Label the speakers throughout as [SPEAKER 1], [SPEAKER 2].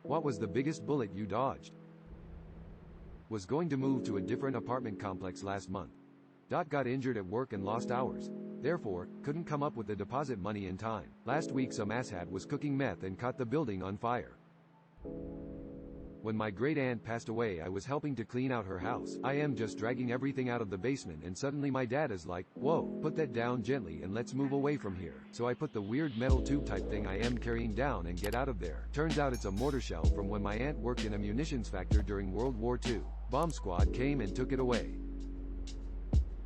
[SPEAKER 1] What was the biggest bullet you dodged? Was going to move to a different apartment complex last month. Got injured at work and lost hours. Therefore, couldn't come up with the deposit money in time. Last week some asshat was cooking meth and caught the building on fire. When my great aunt passed away, I was helping to clean out her house. I am just dragging everything out of the basement and suddenly my dad is like, "Whoa, put that down gently and let's move away from here." So I put the weird metal tube type thing I am carrying down and get out of there. Turns out it's a mortar shell from when my aunt worked in a munitions factory during World War II. Bomb squad came and took it away.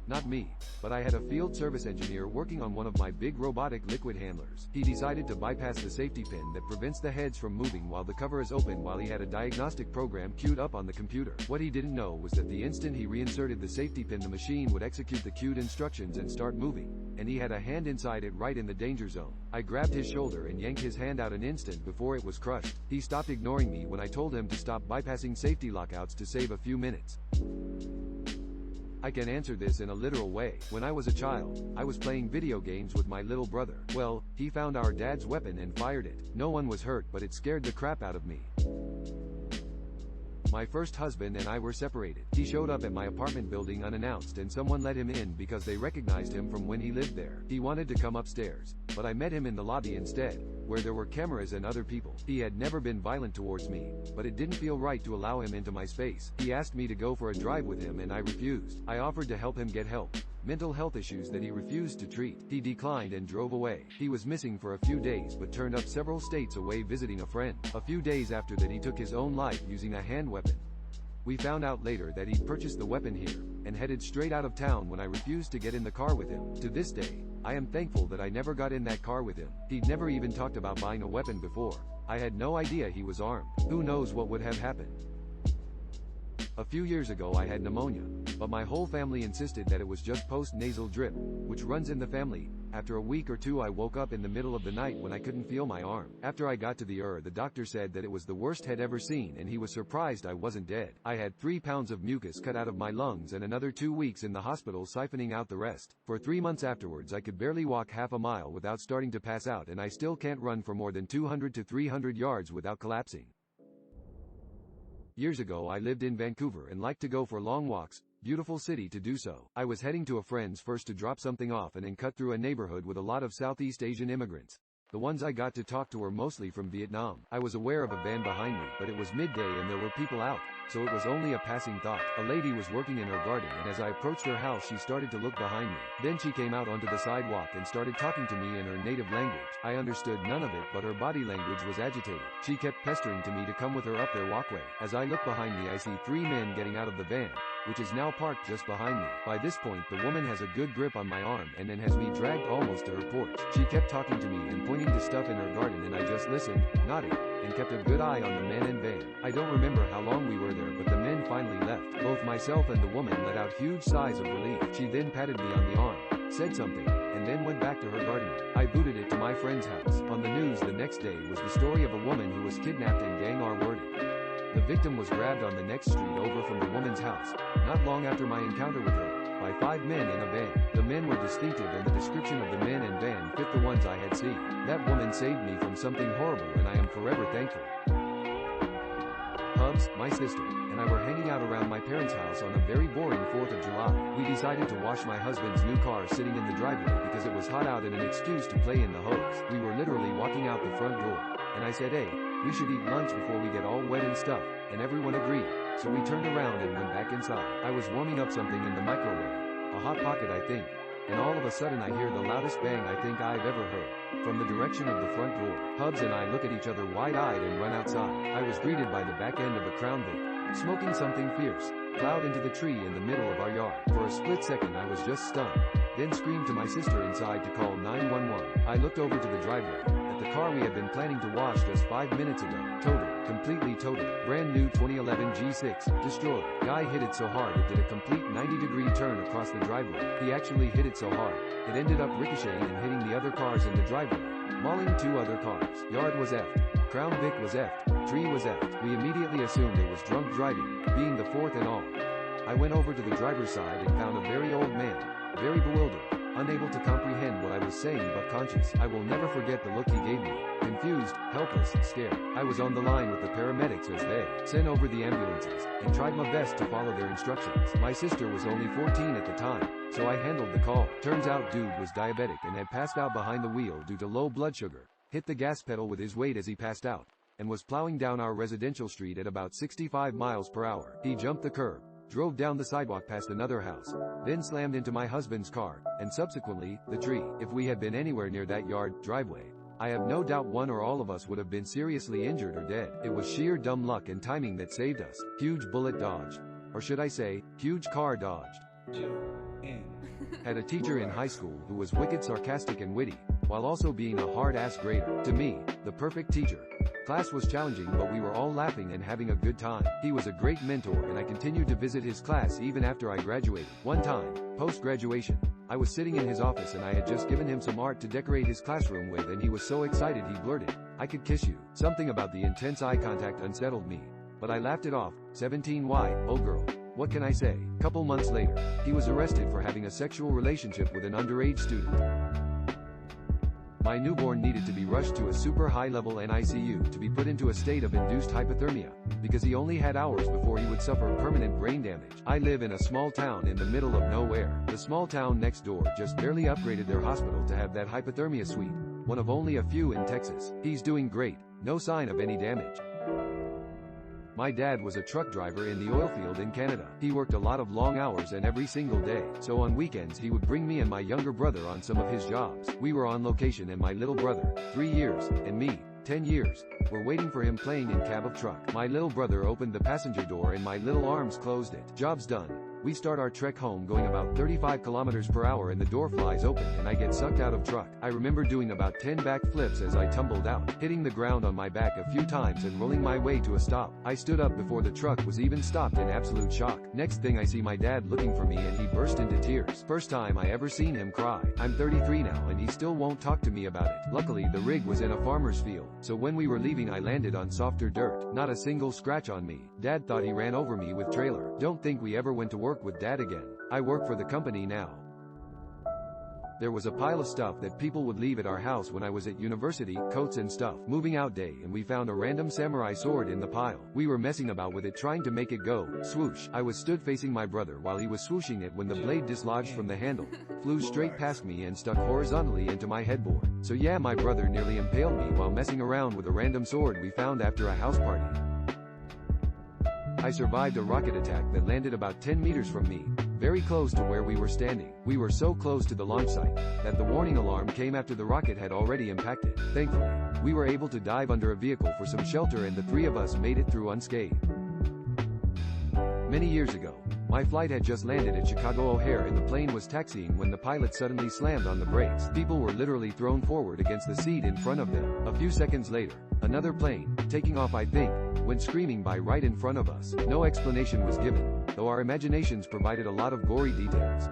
[SPEAKER 1] Not me, but I had a field service engineer working on one of my big robotic liquid handlers. He decided to bypass the safety pin that prevents the heads from moving while the cover is open while he had a diagnostic program queued up on the computer. What he didn't know was that the instant he reinserted the safety pin, the machine would execute the queued instructions and start moving, and he had a hand inside it right in the danger zone. I grabbed his shoulder and yanked his hand out an instant before it was crushed. He stopped ignoring me when I told him to stop bypassing safety lockouts to save a few minutes. I can answer this in a literal way. When I was a child, I was playing video games with my little brother. Well, he found our dad's weapon and fired it. No one was hurt, but it scared the crap out of me. My first husband and I were separated. He showed up at my apartment building unannounced and someone let him in because they recognized him from when he lived there. He wanted to come upstairs, but I met him in the lobby instead, where there were cameras and other people. He had never been violent towards me, but it didn't feel right to allow him into my space. He asked me to go for a drive with him and I refused. I offered to help him get help. Mental health issues that he refused to treat. He declined and drove away. He was missing for a few days but turned up several states away visiting a friend. A few days after that he took his own life using a hand weapon. We found out later that he'd purchased the weapon here, and headed straight out of town when I refused to get in the car with him. To this day, I am thankful that I never got in that car with him. He'd never even talked about buying a weapon before. I had no idea he was armed. Who knows what would have happened. A few years ago I had pneumonia, but my whole family insisted that it was just post-nasal drip, which runs in the family. After a week or two I woke up in the middle of the night when I couldn't feel my arm. After I got to the doctor said that it was the worst he'd ever seen and he was surprised I wasn't dead. I had 3 pounds of mucus cut out of my lungs and another 2 weeks in the hospital siphoning out the rest. For 3 months afterwards I could barely walk half a mile without starting to pass out, and I still can't run for more than 200 to 300 yards without collapsing. Years ago I lived in Vancouver and liked to go for long walks. Beautiful city to do so. I was heading to a friend's first to drop something off and then cut through a neighborhood with a lot of Southeast Asian immigrants. The ones I got to talk to were mostly from Vietnam. I was aware of a van behind me, but it was midday and there were people out, so it was only a passing thought. A lady was working in her garden and as I approached her house she started to look behind me. Then she came out onto the sidewalk and started talking to me in her native language. I understood none of it, but her body language was agitated. She kept pestering to me to come with her up their walkway. As I look behind me I see 3 men getting out of the van, which is now parked just behind me. By this point the woman has a good grip on my arm and then has me dragged almost to her porch. She kept talking to me and pointing to stuff in her garden and I just listened, nodding, and kept a good eye on the men and van. I don't remember how long we were there, but the men finally left. Both myself and the woman let out huge sighs of relief. She then patted me on the arm, said something, and then went back to her garden. I booted it to my friend's house. On the news the next day was the story of a woman who was kidnapped and gang R-worded. The victim was grabbed on the next street over from the woman's house, not long after my encounter with her, by 5 men in a van. The men were distinctive and the description of the men and van fit the ones I had seen. That woman saved me from something horrible and I am forever thankful. Hubs, my sister, and I were hanging out around my parents' house on a very boring 4th of July. We decided to wash my husband's new car sitting in the driveway because it was hot out and an excuse to play in the hose. We were literally walking out the front door, and I said, "Hey, we should eat lunch before we get all wet and stuff," and everyone agreed. So we turned around and went back inside. I was warming up something in the microwave, a Hot Pocket I think, and all of a sudden I hear the loudest bang I think I've ever heard, from the direction of the front door. Hubs and I look at each other wide-eyed and run outside. I was greeted by the back end of a Crown Vic, smoking something fierce, plowed into the tree in the middle of our yard. For a split second I was just stunned, then screamed to my sister inside to call 911. I looked over to the driveway, at the car we had been planning to wash just 5 minutes ago. Totaled, completely totaled. Brand new 2011 G6, destroyed. Guy hit it so hard it did a complete 90-degree turn across the driveway. He actually hit it so hard, it ended up ricocheting and hitting the other cars in the driveway, mauling 2 other cars. Yard was effed. Crown Vic was effed. Tree was effed. We immediately assumed it was drunk driving, being the 4th and all. I went over to the driver's side and found a very old man, very bewildered. unable to comprehend what I was saying but conscious. I will never forget the look he gave me. Confused, helpless, scared. I was on the line with the paramedics as they sent over the ambulances, and tried my best to follow their instructions. My sister was only 14 at the time, so I handled the call. Turns out dude was diabetic and had passed out behind the wheel due to low blood sugar. Hit the gas pedal with his weight as he passed out, and was plowing down our residential street at about 65 miles per hour. He jumped the curb, drove down the sidewalk past another house, then slammed into my husband's car, and subsequently, the tree. If we had been anywhere near that yard, driveway, I have no doubt one or all of us would have been seriously injured or dead. It was sheer dumb luck and timing that saved us. Huge bullet dodged. Or should I say, huge car dodged. Had a teacher in high school who was wicked sarcastic and witty, while also being a hard-ass grader. To me, the perfect teacher. Class was challenging but we were all laughing and having a good time. He was a great mentor and I continued to visit his class even after I graduated. One time, post-graduation, I was sitting in his office and I had just given him some art to decorate his classroom with and he was so excited he blurted, "I could kiss you." Something about the intense eye contact unsettled me, but I laughed it off. 17 why, oh girl. What can I say? Couple months later, he was arrested for having a sexual relationship with an underage student. My newborn needed to be rushed to a super high-level NICU to be put into a state of induced hypothermia, because he only had hours before he would suffer permanent brain damage. I live in a small town in the middle of nowhere. The small town next door just barely upgraded their hospital to have that hypothermia suite, one of only a few in Texas. He's doing great, no sign of any damage. My dad was a truck driver in the oil field in Canada. He worked a lot of long hours and every single day, so on weekends he would bring me and my younger brother on some of his jobs. We were on location and my little brother, 3 years, and me, 10 years, were waiting for him playing in cab of truck. My little brother opened the passenger door and my little arms closed it. Job's done. We start our trek home going about 35 kilometers per hour and the door flies open and I get sucked out of truck. I remember doing about 10 back flips as I tumbled out, hitting the ground on my back a few times and rolling my way to a stop. I stood up before the truck was even stopped in absolute shock. Next thing I see my dad looking for me and he burst into tears. First time I ever seen him cry. I'm 33 now and he still won't talk to me about it. Luckily the rig was in a farmer's field, so when we were leaving I landed on softer dirt. Not a single scratch on me. Dad thought he ran over me with trailer. Don't think we ever went to work with Dad again. I work for the company now. There was a pile of stuff that people would leave at our house when I was at university, coats and stuff. Moving out day and we found a random samurai sword in the pile. We were messing about with it trying to make it go, swoosh. I was stood facing my brother while he was swooshing it when the blade dislodged from the handle, flew straight past me and stuck horizontally into my headboard. So yeah, my brother nearly impaled me while messing around with a random sword we found after a house party. I survived a rocket attack that landed about 10 meters from me, very close to where we were standing. We were so close to the launch site that the warning alarm came after the rocket had already impacted. Thankfully, we were able to dive under a vehicle for some shelter and the three of us made it through unscathed. Many years ago, my flight had just landed at Chicago O'Hare and the plane was taxiing when the pilot suddenly slammed on the brakes. People were literally thrown forward against the seat in front of them. A few seconds later, another plane, taking off I think, went screaming by right in front of us. No explanation was given, though our imaginations provided a lot of gory details.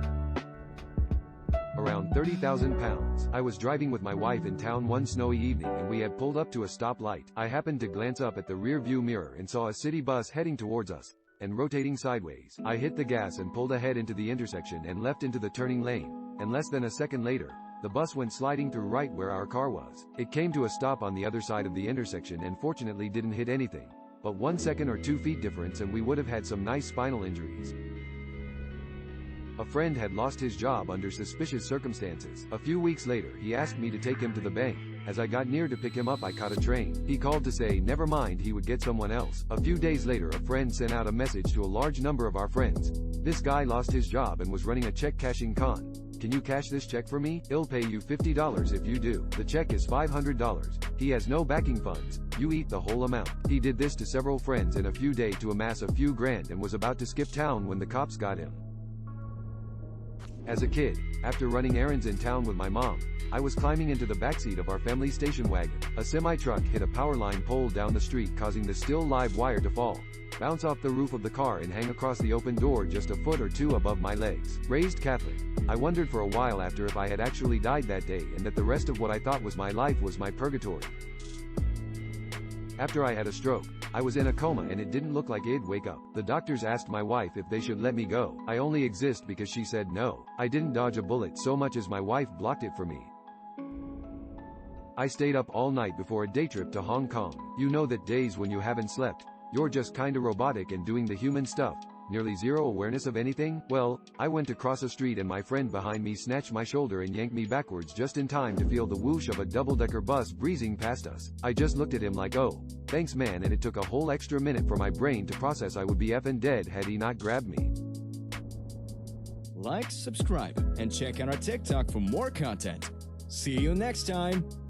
[SPEAKER 1] Around 30,000 pounds. I was driving with my wife in town one snowy evening and we had pulled up to a stoplight. I happened to glance up at the rear view mirror and saw a city bus heading towards us and rotating sideways. I hit the gas and pulled ahead into the intersection and left into the turning lane, and less than a second later, the bus went sliding through right where our car was. It came to a stop on the other side of the intersection and fortunately didn't hit anything, but 1 second or 2 feet difference and we would have had some nice spinal injuries. A friend had lost his job under suspicious circumstances. A few weeks later he asked me to take him to the bank. As I got near to pick him up I caught a train. He called to say never mind, he would get someone else. A few days later a friend sent out a message to a large number of our friends. This guy lost his job and was running a check cashing con. Can you cash this check for me? He'll pay you $50 if you do. The check is $500. He has no backing funds. You eat the whole amount. He did this to several friends in a few days to amass a few grand and was about to skip town when the cops got him. As a kid, after running errands in town with my mom, I was climbing into the backseat of our family station wagon. A semi-truck hit a power line pole down the street causing the still live wire to fall, bounce off the roof of the car and hang across the open door just a foot or two above my legs. Raised Catholic, I wondered for a while after if I had actually died that day and that the rest of what I thought was my life was my purgatory. After I had a stroke, I was in a coma and it didn't look like I'd wake up. The doctors asked my wife if they should let me go. I only exist because she said no. I didn't dodge a bullet so much as my wife blocked it for me. I stayed up all night before a day trip to Hong Kong. You know that days when you haven't slept, you're just kinda robotic and doing the human stuff. Nearly zero awareness of anything? Well, I went to cross a street and my friend behind me snatched my shoulder and yanked me backwards just in time to feel the whoosh of a double-decker bus breezing past us. I just looked at him like, oh, thanks man, and it took a whole extra minute for my brain to process I would be effing dead had he not grabbed me.
[SPEAKER 2] Like, subscribe, and check out our TikTok for more content. See you next time.